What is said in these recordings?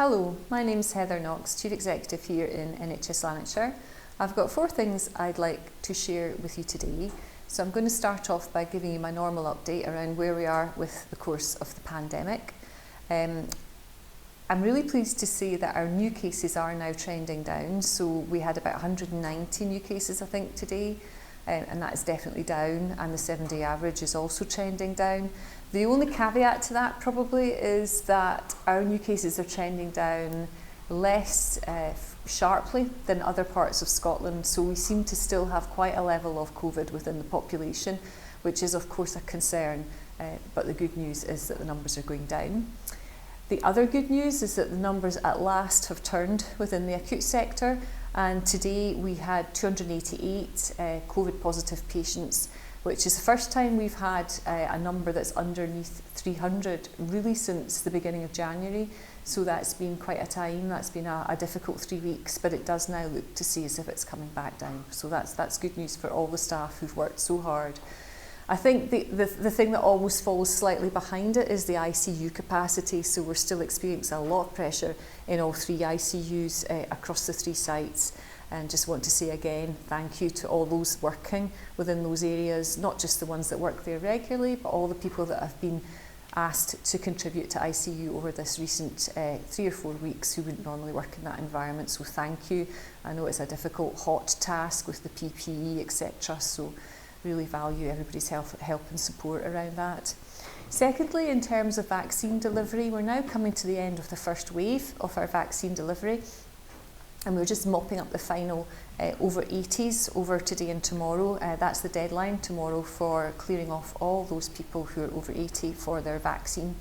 Hello, my name's Heather Knox, Chief Executive here in NHS Lanarkshire. I've got 4 things I'd like to share with you today. So I'm going to start off by giving you my normal update around where we are with the course of the pandemic. I'm really pleased to say that our new cases are now trending down. So we had about 190 new cases, I think, today. And that is definitely down, and the 7-day average is also trending down. The only caveat to that probably is that our new cases are trending down less sharply than other parts of Scotland, so we seem to still have quite a level of COVID within the population, which is of course a concern, but the good news is that the numbers are going down. The other good news is that the numbers at last have turned within the acute sector, and today we had 288 COVID positive patients, which is the first time we've had a number that's underneath 300 really since the beginning of January. So that's been quite a time. That's been a difficult 3 weeks, but it does now look to see as if it's coming back down. So that's good news for all the staff who've worked so hard. I think the thing that almost follows slightly behind it is the ICU capacity. So we're still experiencing a lot of pressure in all 3 ICUs across the 3 sites. And just want to say again, thank you to all those working within those areas, not just the ones that work there regularly, but all the people that have been asked to contribute to ICU over this recent 3 or 4 weeks who wouldn't normally work in that environment. So thank you. I know it's a difficult, hot task with the PPE, etc. So really value everybody's help and support around that. Secondly, in terms of vaccine delivery, we're now coming to the end of the first wave of our vaccine delivery, and we're just mopping up the final over 80s over today and tomorrow. That's the deadline tomorrow for clearing off all those people who are over 80 for their vaccine.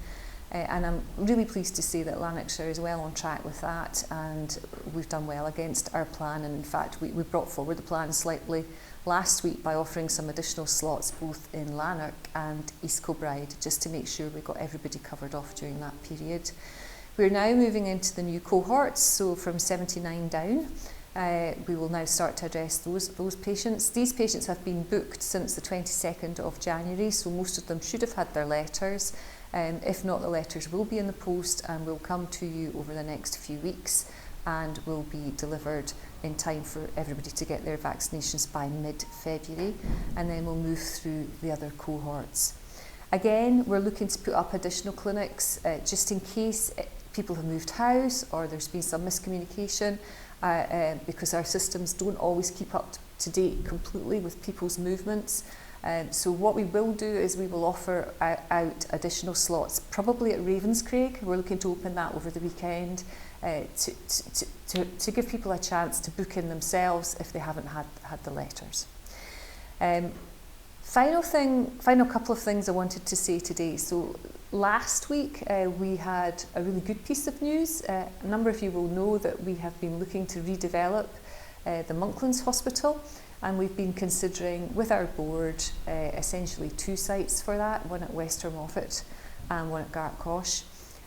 And I'm really pleased to say that Lanarkshire is well on track with that, and we've done well against our plan. And in fact, we brought forward the plan slightly last week by offering some additional slots both in Lanark and East Kilbride, just to make sure we got everybody covered off during that period. We're now moving into the new cohorts, so from 79 down. We will now start to address those patients. These patients have been booked since the 22nd of January, so most of them should have had their letters. If not, the letters will be in the post and will come to you over the next few weeks and will be delivered in time for everybody to get their vaccinations by mid-February, and then we'll move through the other cohorts. Again, we're looking to put up additional clinics just in case people have moved house or there's been some miscommunication, because our systems don't always keep up to date completely with people's movements. So what we will do is we will offer out additional slots, probably at Ravenscraig. We're looking to open that over the weekend to give people a chance to book in themselves if they haven't had the letters. Final couple of things I wanted to say today. So last week we had a really good piece of news. A number of you will know that we have been looking to redevelop the Monklands Hospital, and we've been considering with our board essentially 2 sites for that, one at Wester Moffat and one at Gartcosh.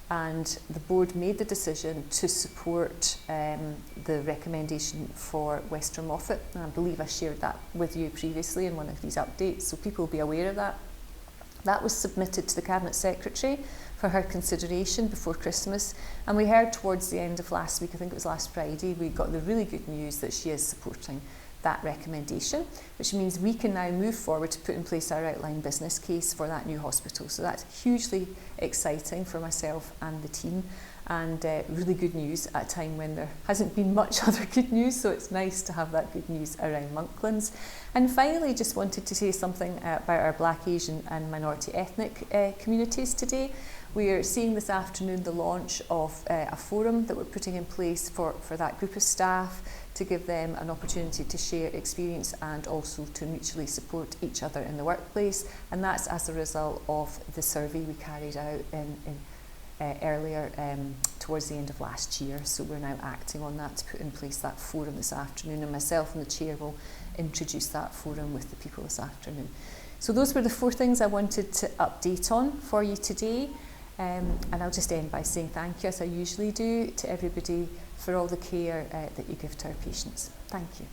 And the board made the decision to support the recommendation for Wester Moffat. And I believe I shared that with you previously in one of these updates, so people will be aware of that. That was submitted to the Cabinet Secretary for her consideration before Christmas, and we heard towards the end of last week, I think it was last Friday, we got the really good news that she is supporting that recommendation, which means we can now move forward to put in place our outline business case for that new hospital. So that's hugely exciting for myself and the team, and really good news at a time when there hasn't been much other good news, so it's nice to have that good news around Monklands. And finally, just wanted to say something about our Black, Asian and minority ethnic communities today. We are seeing this afternoon the launch of a forum that we're putting in place for that group of staff, to give them an opportunity to share experience and also to mutually support each other in the workplace. And that's as a result of the survey we carried out earlier towards the end of last year. So we're now acting on that to put in place that forum this afternoon, and myself and the chair will introduce that forum with the people this afternoon. So those were the 4 things I wanted to update on for you today. And I'll just end by saying thank you, as I usually do, to everybody for all the care that you give to our patients. Thank you.